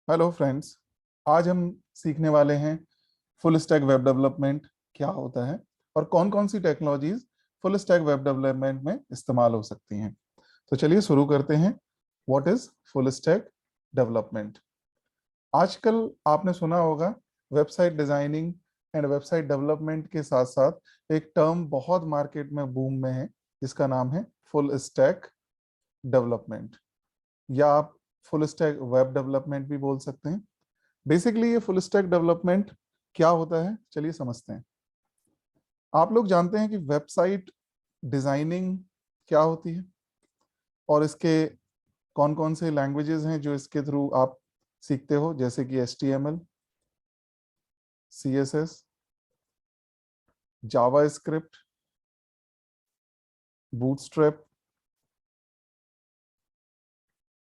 Hello friends. आज हम सीखने वाले हैं फुल स्टैक वेब डेवलपमेंट क्या होता है और कौन कौन सी technologies full stack web development में इस्तेमाल हो सकती हैं। तो चलिए शुरू करते हैं। What is full stack development? आजकल आपने सुना होगा website designing and website development के साथ साथ एक टर्म बहुत मार्केट में बूम में है जिसका नाम है फुल स्टैक डेवलपमेंट, या आप फुल स्टैक वेब डेवलपमेंट भी बोल सकते हैं। बेसिकली ये फुल स्टैक डेवलपमेंट क्या होता है, चलिए समझते हैं। आप लोग जानते हैं कि वेबसाइट डिजाइनिंग क्या होती है और इसके कौन कौन से लैंग्वेजेस हैं जो इसके थ्रू आप सीखते हो, जैसे कि HTML, CSS, जावा स्क्रिप्ट, बूटस्ट्रैप,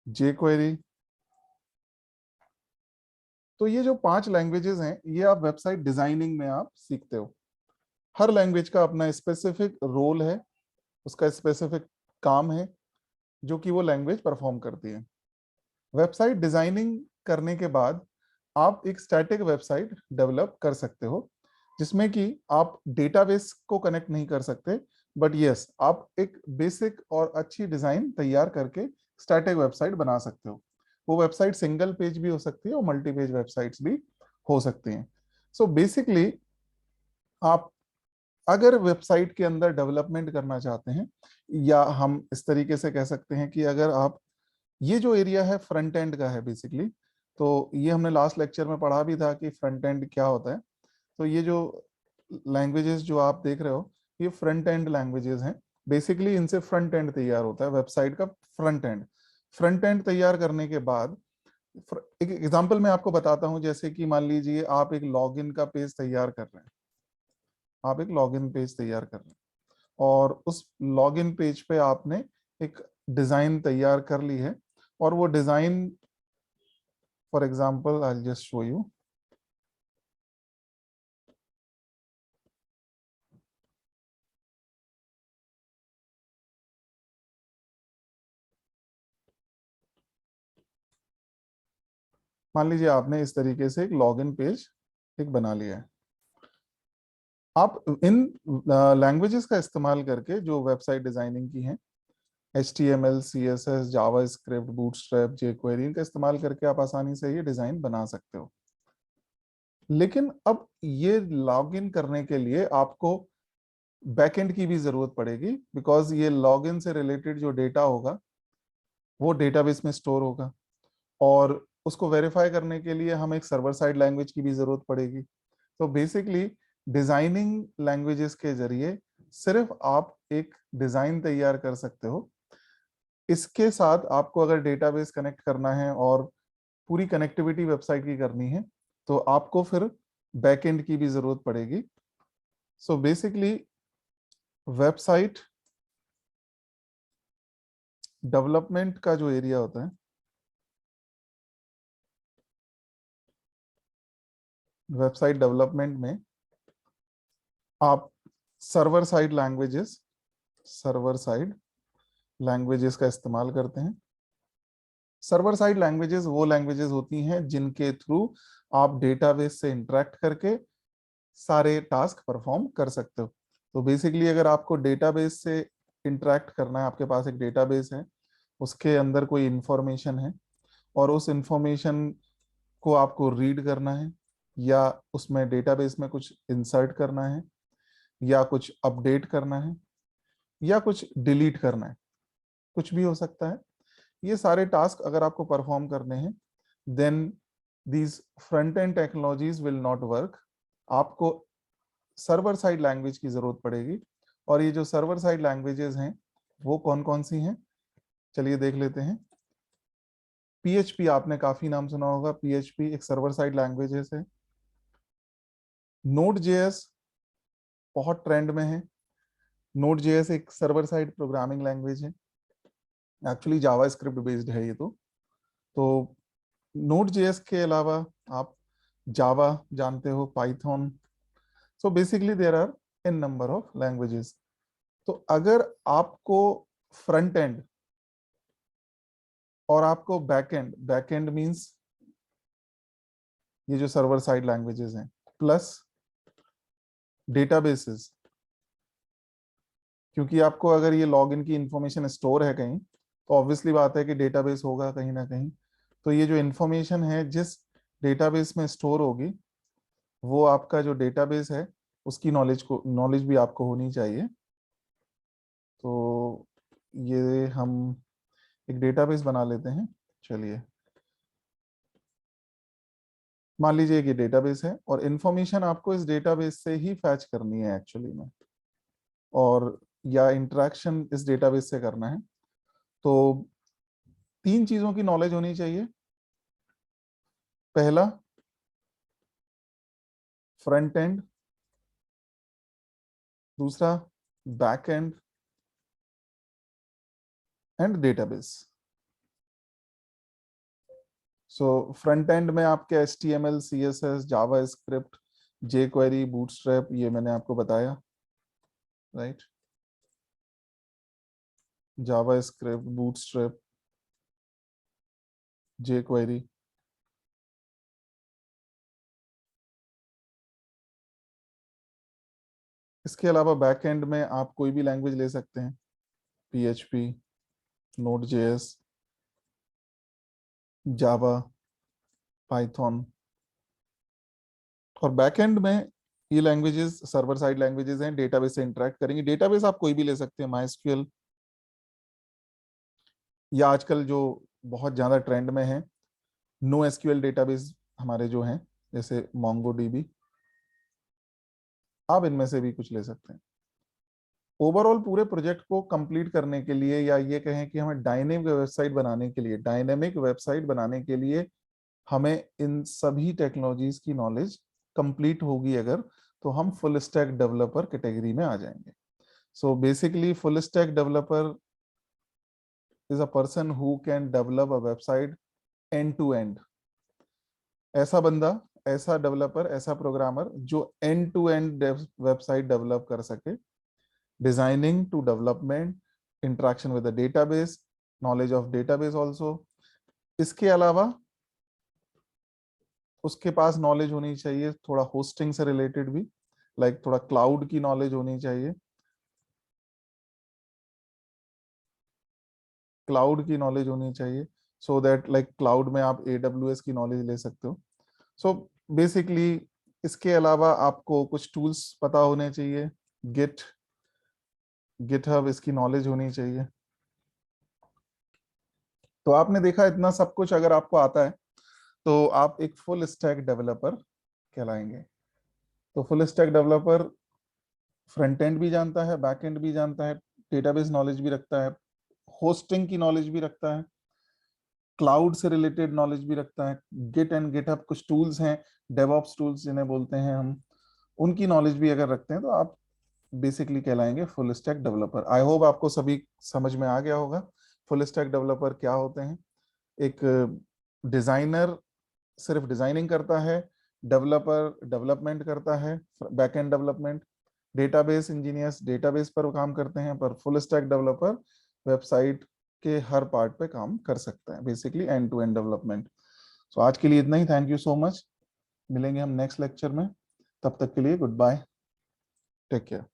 jQuery। तो ये जो 5 लैंग्वेजेस हैं ये आप वेबसाइट डिजाइनिंग में आप सीखते हो। हर लैंग्वेज का अपना स्पेसिफिक रोल है, उसका स्पेसिफिक काम है जो कि वो लैंग्वेज परफॉर्म करती है। वेबसाइट डिजाइनिंग करने के बाद आप एक स्टैटिक वेबसाइट डेवलप कर सकते हो जिसमें कि आप डेटाबेस को कनेक्ट नहीं कर सकते, बट यस आप एक बेसिक और अच्छी डिजाइन तैयार करके स्टैटिक वेबसाइट बना सकते हो। वो वेबसाइट सिंगल पेज भी हो सकती है और मल्टी पेज वेबसाइट्स भी हो सकती हैं। सो बेसिकली आप अगर वेबसाइट के अंदर डेवलपमेंट करना चाहते हैं, या हम इस तरीके से कह सकते हैं कि अगर आप, ये जो एरिया है फ्रंट एंड का है बेसिकली, तो ये हमने लास्ट लेक्चर में पढ़ा भी था कि फ्रंट एंड क्या होता है। तो ये जो लैंग्वेजेस जो आप देख रहे हो ये फ्रंट एंड लैंग्वेजेस हैं। बेसिकली इनसे फ्रंट एंड तैयार होता है, वेबसाइट का फ्रंट एंड। फ्रंट एंड तैयार करने के बाद एक एग्जांपल मैं आपको बताता हूं। जैसे कि मान लीजिए आप एक लॉगिन का पेज तैयार कर रहे हैं, आप एक लॉगिन पेज तैयार कर रहे हैं और उस लॉगिन पेज पे आपने एक डिजाइन तैयार कर ली है। और वो design, for example I just show you. मान लीजिए आपने इस तरीके से एक लॉगिन पेज एक बना लिया है। आप इन लैंग्वेजेस का इस्तेमाल करके जो वेबसाइट डिजाइनिंग की है, HTML, CSS, जावा स्क्रिप्ट, बूटस्ट्रैप, jQuery, इनका इस्तेमाल करके आप आसानी से ये डिजाइन बना सकते हो। लेकिन अब ये लॉगिन करने के लिए आपको बैकएंड की भी जरूरत पड़ेगी, बिकॉज ये लॉगिन से रिलेटेड जो डेटा होगा वो डेटाबेस में स्टोर होगा और उसको वेरीफाई करने के लिए हमें एक सर्वर साइड लैंग्वेज की भी जरूरत पड़ेगी। तो बेसिकली डिजाइनिंग लैंग्वेजेस के जरिए सिर्फ आप एक डिजाइन तैयार कर सकते हो। इसके साथ आपको अगर डेटाबेस कनेक्ट करना है और पूरी कनेक्टिविटी वेबसाइट की करनी है तो आपको फिर बैकएंड की भी जरूरत पड़ेगी। सो बेसिकली वेबसाइट डेवलपमेंट का जो एरिया होता है, वेबसाइट डेवलपमेंट में आप server side languages server side languages का इस्तेमाल करते हैं। सर्वर साइड लैंग्वेजेस वो लैंग्वेजेस होती हैं जिनके थ्रू आप डेटाबेस से इंटरेक्ट करके सारे टास्क परफॉर्म कर सकते हो। तो बेसिकली अगर आपको डेटाबेस से इंटरेक्ट करना है, आपके पास एक डेटाबेस है, उसके अंदर कोई इंफॉर्मेशन है और उस इंफॉर्मेशन को आपको रीड करना है, या उसमें डेटाबेस में कुछ इंसर्ट करना है, या कुछ अपडेट करना है, या कुछ डिलीट करना है, कुछ भी हो सकता है। ये सारे टास्क अगर आपको परफॉर्म करने हैं, then these front end technologies will not work. आपको सर्वर साइड लैंग्वेज की जरूरत पड़ेगी। और ये जो सर्वर साइड लैंग्वेजेस हैं वो कौन कौन सी हैं, चलिए देख लेते हैं। PHP आपने काफी नाम सुना होगा। PHP एक सर्वर साइड लैंग्वेजेस है। Node.js बहुत ट्रेंड में है। Node.js एक सर्वर साइड प्रोग्रामिंग लैंग्वेज है, एक्चुअली जावा स्क्रिप्ट बेस्ड है ये। तो Node.js के अलावा आप जावा जानते हो, Python. So basically there are n number of languages. तो अगर आपको फ्रंट एंड और आपको बैक एंड मींस ये जो सर्वर साइड लैंग्वेजेस हैं, प्लस डेटाबेसेस, क्योंकि आपको अगर ये लॉगिन की इंफॉर्मेशन स्टोर है कहीं, तो ऑब्वियसली बात है कि डेटाबेस होगा कहीं ना कहीं। तो ये जो इंफॉर्मेशन है जिस डेटाबेस में स्टोर होगी, वो आपका जो डेटाबेस है उसकी नॉलेज भी आपको होनी चाहिए। तो ये हम एक डेटाबेस बना लेते हैं। चलिए, मान लीजिए कि डेटाबेस है और इंफॉर्मेशन आपको इस डेटाबेस से ही फैच करनी है एक्चुअली में, और या इंटरेक्शन इस डेटाबेस से करना है। तो 3 चीजों की नॉलेज होनी चाहिए। पहला, फ्रंट एंड, दूसरा back and and database. So front end में आपके HTML, CSS, जावा स्क्रिप्ट, jQuery, बूटस्ट्रैप, ये मैंने आपको बताया, राइट। जावा स्क्रिप्ट, बूटस्ट्रैप, jQuery। इसके अलावा बैक एंड में आप कोई भी लैंग्वेज ले सकते हैं, PHP, Node.js, जावा, पाइथन। और बैकएंड में ये लैंग्वेजेस सर्वर साइड लैंग्वेजेस हैं, डेटाबेस से इंटरेक्ट करेंगे। डेटाबेस आप कोई भी ले सकते हैं, MySQL, या आजकल जो बहुत ज्यादा ट्रेंड में है NoSQL डेटाबेस हमारे जो हैं, जैसे MongoDB, आप इनमें से भी कुछ ले सकते हैं। ओवरऑल पूरे प्रोजेक्ट को कंप्लीट करने के लिए, या ये कहें कि हमें डायनेमिक वेबसाइट बनाने के लिए हमें इन सभी टेक्नोलॉजीज की नॉलेज कंप्लीट होगी अगर, तो हम फुल स्टैक डेवलपर कैटेगरी में आ जाएंगे। So basically full stack developer is a person who can develop a website end to end. ऐसा बंदा, ऐसा डेवलपर, ऐसा प्रोग्रामर जो end to end website develop कर सके, designing to development, interaction with the database, knowledge of database also. इसके अलावा उसके पास नॉलेज होनी चाहिए थोड़ा होस्टिंग से रिलेटेड भी, लाइक थोड़ा क्लाउड की नॉलेज होनी चाहिए, क्लाउड की नॉलेज होनी चाहिए, सो दैट लाइक क्लाउड में आप AWS की नॉलेज ले सकते हो। सो बेसिकली इसके अलावा आपको कुछ टूल्स पता होने चाहिए, गिट, गिटहब, इसकी नॉलेज होनी चाहिए। तो आपने देखा, इतना सब कुछ अगर आपको आता है तो आप एक फुल स्टैक डेवलपर कहलाएंगे। तो full stack developer front end भी जानता है, बैक एंड भी जानता है, डेटाबेस नॉलेज भी रखता है, होस्टिंग की नॉलेज भी रखता है, क्लाउड से रिलेटेड नॉलेज भी रखता है, गिट एंड गिटहब कुछ टूल्स हैं, डेवऑप्स टूल्स जिन्हें बोलते हैं हम, उनकी नॉलेज भी अगर रखते हैं तो आप बेसिकली कहलाएंगे full stack developer. I hope आपको सभी समझ में आ गया होगा फुल स्टैक डेवलपर क्या होते हैं। एक डिजाइनर सिर्फ डिजाइनिंग करता है, डेवलपर डेवलपमेंट करता है, back and development, database engineers database पर काम करते हैं, पर फुल स्टैक डेवलपर वेबसाइट के हर पार्ट पे काम कर सकता है, basically end to end development. So आज के लिए इतना ही, थैंक यू सो मच। मिलेंगे हम नेक्स्ट लेक्चर में, तब तक के लिए गुड बाय, टेक केयर।